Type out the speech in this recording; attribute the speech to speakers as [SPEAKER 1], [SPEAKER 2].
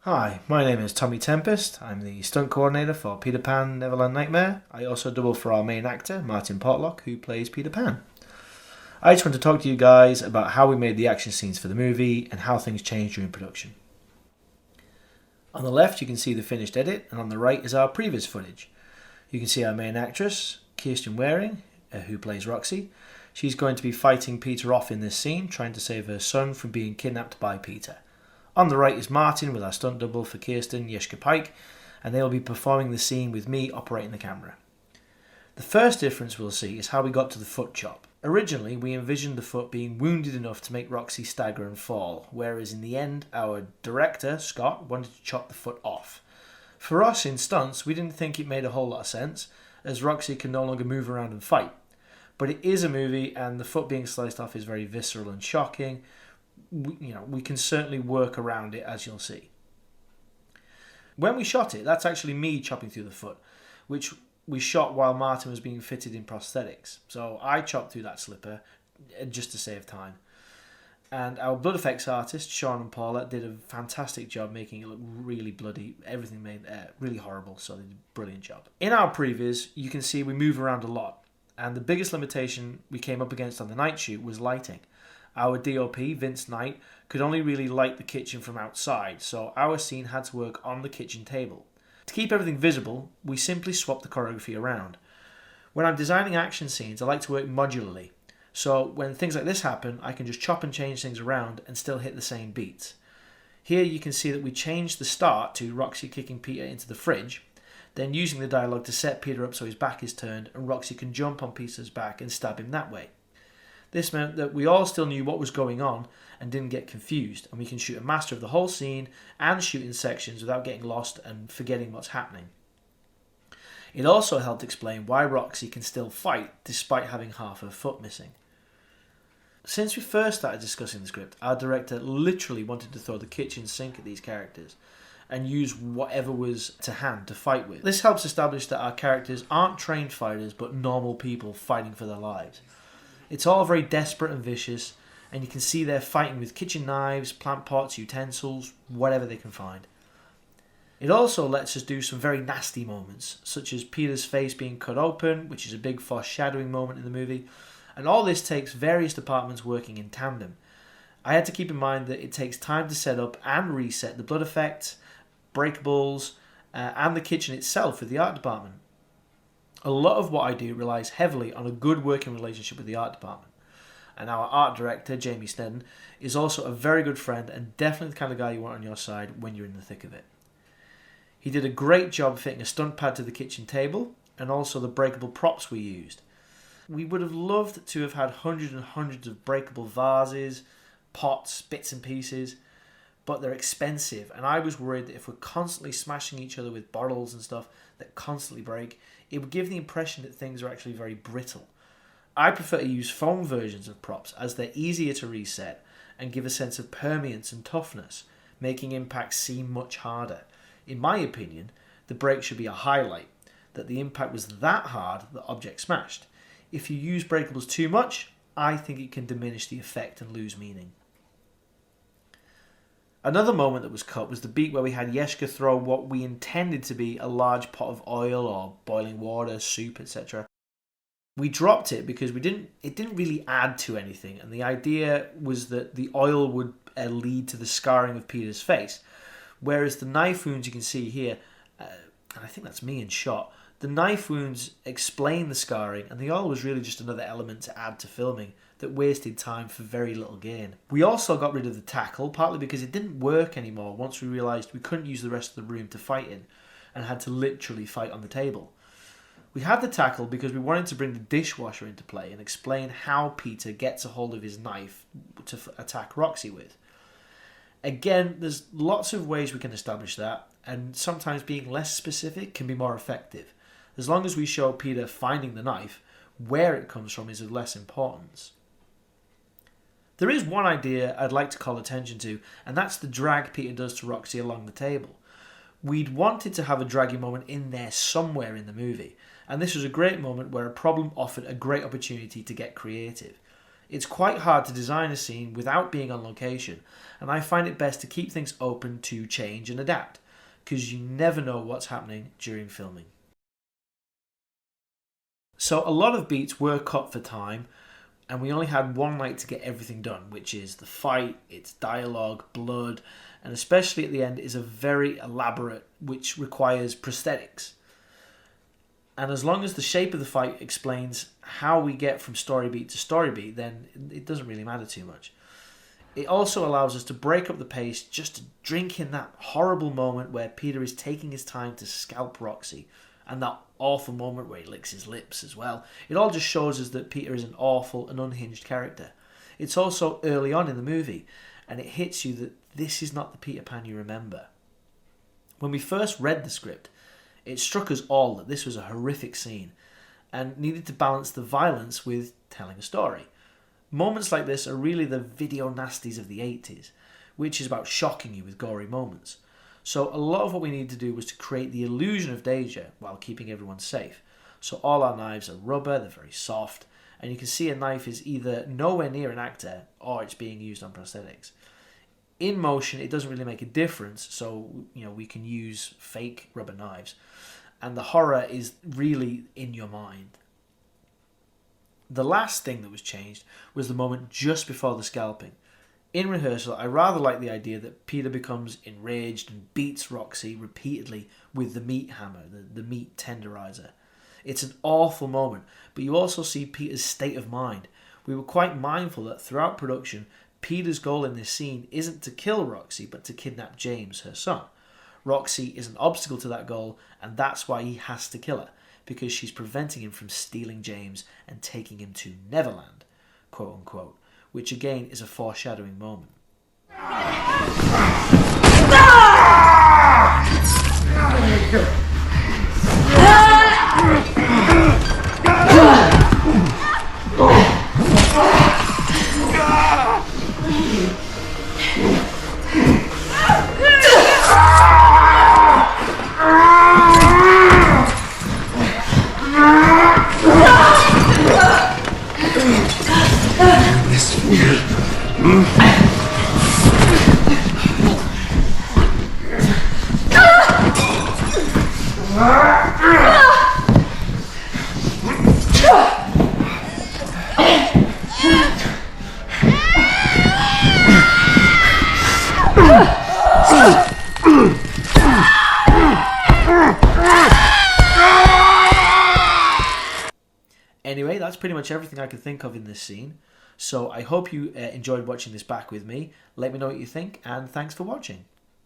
[SPEAKER 1] Hi, my name is Tommy Tempest. I'm the stunt coordinator for Peter Pan Neverland Nightmare. I also double for our main actor, Martin Portlock, who plays Peter Pan. I just want to talk to you guys about how we made the action scenes for the movie and how things changed during production. On the left, you can see the finished edit, and on the right is our previous footage. You can see our main actress, Kirsten Waring, who plays Roxy. She's going to be fighting Peter off in this scene, trying to save her son from being kidnapped by Peter. On the right is Martin with our stunt double for Kirsten, Yeshka Pike, and they will be performing the scene with me operating the camera. The first difference we'll see is how we got to the foot chop. Originally, we envisioned the foot being wounded enough to make Roxy stagger and fall, whereas in the end, our director, Scott, wanted to chop the foot off. For us in stunts, we didn't think it made a whole lot of sense, as Roxy can no longer move around and fight. But it is a movie, and the foot being sliced off is very visceral and shocking. We can certainly work around it, as you'll see. When we shot it, that's actually me chopping through the foot, which we shot while Martin was being fitted in prosthetics. So I chopped through that slipper just to save time. And our blood effects artist, Sean and Paula, did a fantastic job making it look really bloody. Everything made really horrible, so they did a brilliant job. In our previews, you can see we move around a lot. And the biggest limitation we came up against on the night shoot was lighting. Our DOP, Vince Knight, could only really light the kitchen from outside, so our scene had to work on the kitchen table. To keep everything visible, we simply swapped the choreography around. When I'm designing action scenes, I like to work modularly, so when things like this happen, I can just chop and change things around and still hit the same beats. Here you can see that we changed the start to Roxy kicking Peter into the fridge, then using the dialogue to set Peter up so his back is turned and Roxy can jump on Peter's back and stab him that way. This meant that we all still knew what was going on and didn't get confused, and we can shoot a master of the whole scene and shoot in sections without getting lost and forgetting what's happening. It also helped explain why Roxy can still fight despite having half her foot missing. Since we first started discussing the script, our director literally wanted to throw the kitchen sink at these characters and use whatever was to hand to fight with. This helps establish that our characters aren't trained fighters but normal people fighting for their lives. It's all very desperate and vicious, and you can see they're fighting with kitchen knives, plant pots, utensils, whatever they can find. It also lets us do some very nasty moments, such as Peter's face being cut open, which is a big foreshadowing moment in the movie, and all this takes various departments working in tandem. I had to keep in mind that it takes time to set up and reset the blood effects, breakables, and the kitchen itself with the art department. A lot of what I do relies heavily on a good working relationship with the art department. And our art director, Jamie Snedden, is also a very good friend and definitely the kind of guy you want on your side when you're in the thick of it. He did a great job fitting a stunt pad to the kitchen table and also the breakable props we used. We would have loved to have had hundreds and hundreds of breakable vases, pots, bits and pieces, but they're expensive, and I was worried that if we're constantly smashing each other with bottles and stuff that constantly break, it would give the impression that things are actually very brittle. I prefer to use foam versions of props as they're easier to reset and give a sense of permeance and toughness, making impacts seem much harder. In my opinion, the break should be a highlight, that the impact was that hard that the object smashed. If you use breakables too much, I think it can diminish the effect and lose meaning. Another moment that was cut was the beat where we had Yeshka throw what we intended to be a large pot of oil or boiling water, soup, etc. We dropped it because it didn't really add to anything, and the idea was that the oil would lead to the scarring of Peter's face. Whereas the knife wounds you can see here, and I think that's me in shot, the knife wounds explain the scarring, and the oil was really just another element to add to filming that wasted time for very little gain. We also got rid of the tackle, partly because it didn't work anymore once we realised we couldn't use the rest of the room to fight in, and had to literally fight on the table. We had the tackle because we wanted to bring the dishwasher into play and explain how Peter gets a hold of his knife to attack Roxy with. Again, there's lots of ways we can establish that, and sometimes being less specific can be more effective. As long as we show Peter finding the knife, where it comes from is of less importance. There is one idea I'd like to call attention to, and that's the drag Peter does to Roxy along the table. We'd wanted to have a draggy moment in there somewhere in the movie, and this was a great moment where a problem offered a great opportunity to get creative. It's quite hard to design a scene without being on location, and I find it best to keep things open to change and adapt, because you never know what's happening during filming. So a lot of beats were cut for time, and we only had one night to get everything done, which is the fight, its dialogue, blood, and especially at the end is a very elaborate, which requires prosthetics. And as long as the shape of the fight explains how we get from story beat to story beat, then it doesn't really matter too much. It also allows us to break up the pace just to drink in that horrible moment where Peter is taking his time to scalp Roxy, and that awful moment where he licks his lips as well. It all just shows us that Peter is an awful and unhinged character. It's also early on in the movie, and it hits you that this is not the Peter Pan you remember. When we first read the script, it struck us all that this was a horrific scene and needed to balance the violence with telling a story. Moments like this are really the video nasties of the 80s, which is about shocking you with gory moments. So a lot of what we needed to do was to create the illusion of danger while keeping everyone safe. So all our knives are rubber, they're very soft, and you can see a knife is either nowhere near an actor or it's being used on prosthetics. In motion, it doesn't really make a difference, so we can use fake rubber knives. And the horror is really in your mind. The last thing that was changed was the moment just before the scalping. In rehearsal, I rather like the idea that Peter becomes enraged and beats Roxy repeatedly with the meat hammer, the meat tenderizer. It's an awful moment, but you also see Peter's state of mind. We were quite mindful that throughout production, Peter's goal in this scene isn't to kill Roxy, but to kidnap James, her son. Roxy is an obstacle to that goal, and that's why he has to kill her, because she's preventing him from stealing James and taking him to Neverland, quote unquote, which again is a foreshadowing moment. Anyway, that's pretty much everything I could think of in this scene. So I hope you enjoyed watching this back with me. Let me know what you think, and thanks for watching.